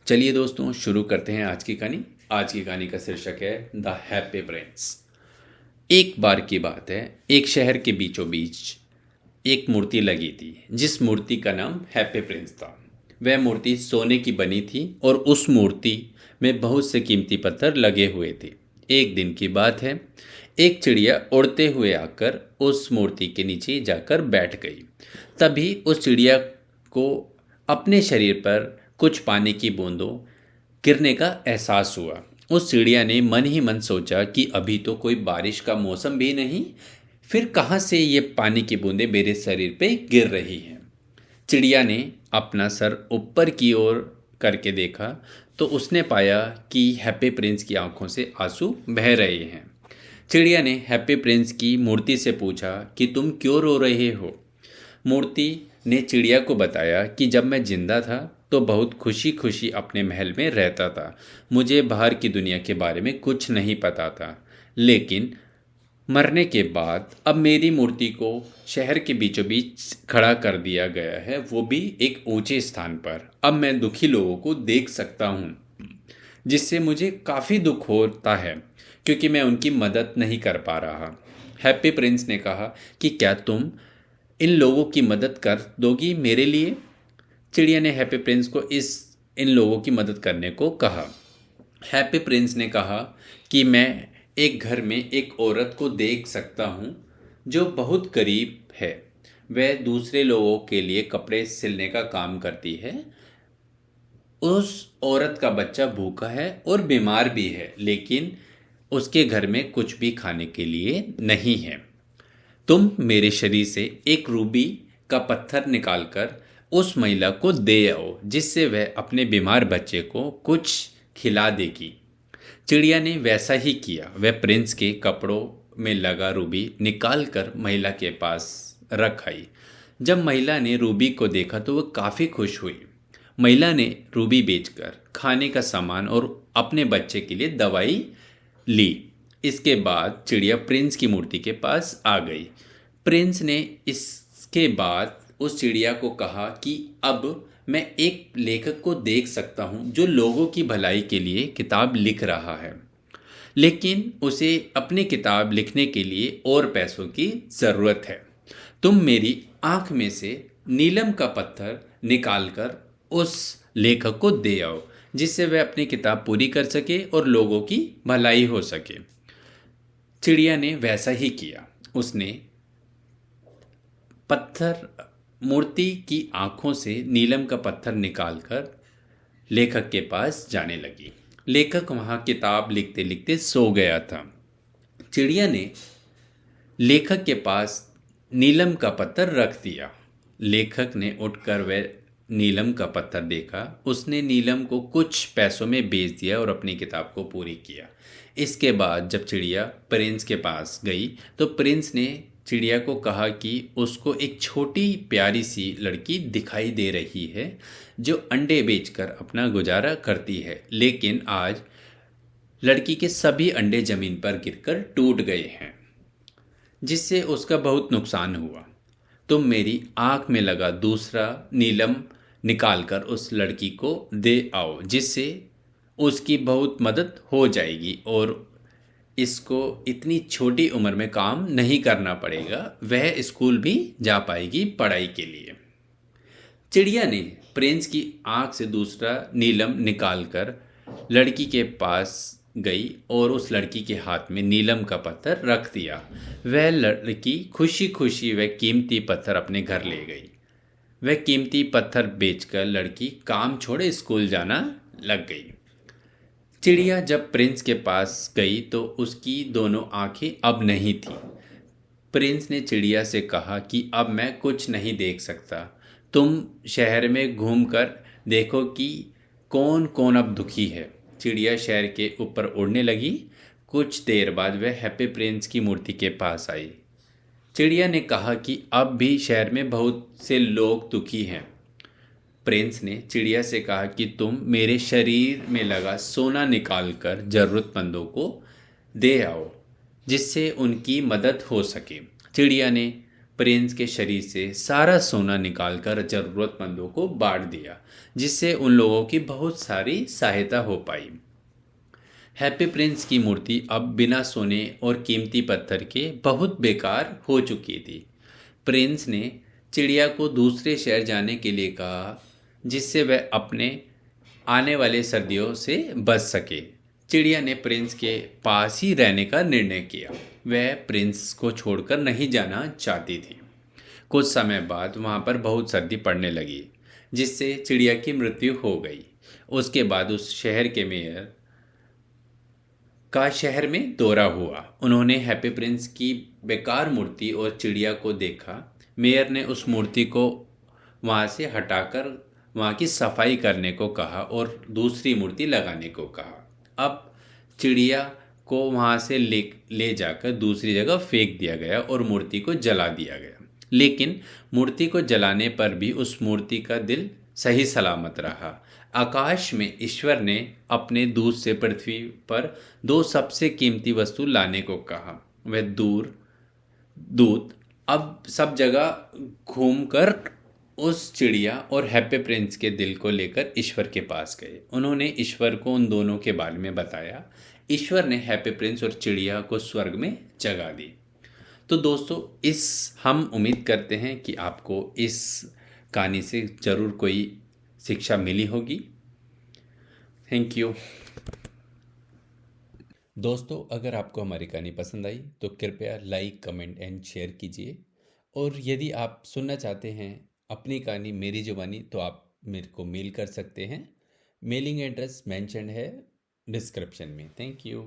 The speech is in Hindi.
चलिए दोस्तों, शुरू करते हैं आज की कहानी। आज की कहानी का शीर्षक है द हैप्पी प्रिंस। एक बार की बात है, एक शहर के बीचों बीच एक मूर्ति लगी थी, जिस मूर्ति का नाम हैप्पी प्रिंस था। वह मूर्ति सोने की बनी थी और उस मूर्ति में बहुत से कीमती पत्थर लगे हुए थे। एक दिन की बात है, एक चिड़िया उड़ते हुए आकर उस मूर्ति के नीचे जाकर बैठ गई। तभी उस चिड़िया को अपने शरीर पर कुछ पानी की बूंदों गिरने का एहसास हुआ। उस चिड़िया ने मन ही मन सोचा कि अभी तो कोई बारिश का मौसम भी नहीं, फिर कहाँ से ये पानी की बूंदें मेरे शरीर पे गिर रही हैं। चिड़िया ने अपना सर ऊपर की ओर करके देखा तो उसने पाया कि हैप्पी प्रिंस की आंखों से आंसू बह रहे हैं। चिड़िया ने हैप्पी प्रिंस की मूर्ति से पूछा कि तुम क्यों रो रहे हो। मूर्ति ने चिड़िया को बताया कि जब मैं जिंदा था तो बहुत खुशी खुशी अपने महल में रहता था। मुझे बाहर की दुनिया के बारे में कुछ नहीं पता था, लेकिन मरने के बाद अब मेरी मूर्ति को शहर के बीचों बीच खड़ा कर दिया गया है, वो भी एक ऊंचे स्थान पर। अब मैं दुखी लोगों को देख सकता हूँ, जिससे मुझे काफ़ी दुख होता है क्योंकि मैं उनकी मदद नहीं कर पा रहा। हैप्पी प्रिंस ने कहा कि क्या तुम इन लोगों की मदद कर दोगी मेरे लिए। चिड़िया ने हैप्पी प्रिंस को इन लोगों की मदद करने को कहा। हैप्पी प्रिंस ने कहा कि मैं एक घर में एक औरत को देख सकता हूँ जो बहुत गरीब है। वह दूसरे लोगों के लिए कपड़े सिलने का काम करती है। उस औरत का बच्चा भूखा है और बीमार भी है, लेकिन उसके घर में कुछ भी खाने के लिए नहीं है। तुम मेरे शरीर से एक रूबी का पत्थर निकालकर उस महिला को दे आओ, जिससे वह अपने बीमार बच्चे को कुछ खिला देगी। चिड़िया ने वैसा ही किया। वह प्रिंस के कपड़ों में लगा रूबी निकालकर महिला के पास रख आई। जब महिला ने रूबी को देखा तो वह काफ़ी खुश हुई। महिला ने रूबी बेचकर खाने का सामान और अपने बच्चे के लिए दवाई ली। इसके बाद चिड़िया प्रिंस की मूर्ति के पास आ गई। प्रिंस ने इसके बाद उस चिड़िया को कहा कि अब मैं एक लेखक को देख सकता हूँ जो लोगों की भलाई के लिए किताब लिख रहा है, लेकिन उसे अपनी किताब लिखने के लिए और पैसों की ज़रूरत है। तुम मेरी आँख में से नीलम का पत्थर निकालकर उस लेखक को दे आओ, जिससे वह अपनी किताब पूरी कर सके और लोगों की भलाई हो सके। चिड़िया ने वैसा ही किया। उसने मूर्ति की आंखों से नीलम का पत्थर निकालकर लेखक के पास जाने लगी। लेखक वहां किताब लिखते लिखते सो गया था। चिड़िया ने लेखक के पास नीलम का पत्थर रख दिया। लेखक ने उठकर वह नीलम का पत्थर देखा। उसने नीलम को कुछ पैसों में बेच दिया और अपनी किताब को पूरी किया। इसके बाद जब चिड़िया प्रिंस के पास गई तो प्रिंस ने चिड़िया को कहा कि उसको एक छोटी प्यारी सी लड़की दिखाई दे रही है जो अंडे बेचकर अपना गुजारा करती है, लेकिन आज लड़की के सभी अंडे जमीन पर गिरकर टूट गए हैं, जिससे उसका बहुत नुकसान हुआ। तुम मेरी आँख में लगा दूसरा नीलम निकालकर उस लड़की को दे आओ, जिससे उसकी बहुत मदद हो जाएगी और इसको इतनी छोटी उम्र में काम नहीं करना पड़ेगा। वह स्कूल भी जा पाएगी पढ़ाई के लिए। चिड़िया ने प्रिंस की आँख से दूसरा नीलम निकालकर लड़की के पास गई और उस लड़की के हाथ में नीलम का पत्थर रख दिया। वह लड़की खुशी खुशी वह कीमती पत्थर अपने घर ले गई। वह कीमती पत्थर बेचकर लड़की काम छोड़े स्कूल जाना लग गई। चिड़िया जब प्रिंस के पास गई तो उसकी दोनों आंखें अब नहीं थीं। प्रिंस ने चिड़िया से कहा कि अब मैं कुछ नहीं देख सकता। तुम शहर में घूमकर देखो कि कौन कौन अब दुखी है। चिड़िया शहर के ऊपर उड़ने लगी। कुछ देर बाद वह हैप्पी प्रिंस की मूर्ति के पास आई। चिड़िया ने कहा कि अब भी शहर में बहुत से लोग दुखी हैं। प्रिंस ने चिड़िया से कहा कि तुम मेरे शरीर में लगा सोना निकालकर ज़रूरतमंदों को दे आओ, जिससे उनकी मदद हो सके। चिड़िया ने प्रिंस के शरीर से सारा सोना निकालकर ज़रूरतमंदों को बांट दिया, जिससे उन लोगों की बहुत सारी सहायता हो पाई। हैप्पी प्रिंस की मूर्ति अब बिना सोने और कीमती पत्थर के बहुत बेकार हो चुकी थी। प्रिंस ने चिड़िया को दूसरे शहर जाने के लिए कहा, जिससे वह अपने आने वाले सर्दियों से बच सके। चिड़िया ने प्रिंस के पास ही रहने का निर्णय किया। वह प्रिंस को छोड़कर नहीं जाना चाहती थी। कुछ समय बाद वहाँ पर बहुत सर्दी पड़ने लगी, जिससे चिड़िया की मृत्यु हो गई। उसके बाद उस शहर के मेयर का शहर में दौरा हुआ। उन्होंने हैप्पी प्रिंस की बेकार मूर्ति और चिड़िया को देखा। मेयर ने उस मूर्ति को वहाँ से हटाकर वहाँ की सफाई करने को कहा और दूसरी मूर्ति लगाने को कहा। अब चिड़िया को वहाँ से ले जाकर दूसरी जगह फेंक दिया गया और मूर्ति को जला दिया गया। लेकिन मूर्ति को जलाने पर भी उस मूर्ति का दिल सही सलामत रहा। आकाश में ईश्वर ने अपने दूत से पृथ्वी पर दो सबसे कीमती वस्तु लाने को कहा। वह दूत अब सब जगह घूमकर उस चिड़िया और हैप्पी प्रिंस के दिल को लेकर ईश्वर के पास गए। उन्होंने ईश्वर को उन दोनों के बारे में बताया। ईश्वर ने हैप्पी प्रिंस और चिड़िया को स्वर्ग में जगा दी। तो दोस्तों, हम उम्मीद करते हैं कि आपको इस कहानी से ज़रूर कोई शिक्षा मिली होगी। Thank you. दोस्तों, अगर आपको हमारी कहानी पसंद आई तो कृपया लाइक, कमेंट एंड शेयर कीजिए। और यदि आप सुनना चाहते हैं अपनी कहानी मेरी ज़ुबानी, तो आप मेरे को मेल कर सकते हैं। मेलिंग एड्रेस मेंशन है डिस्क्रिप्शन में। Thank you.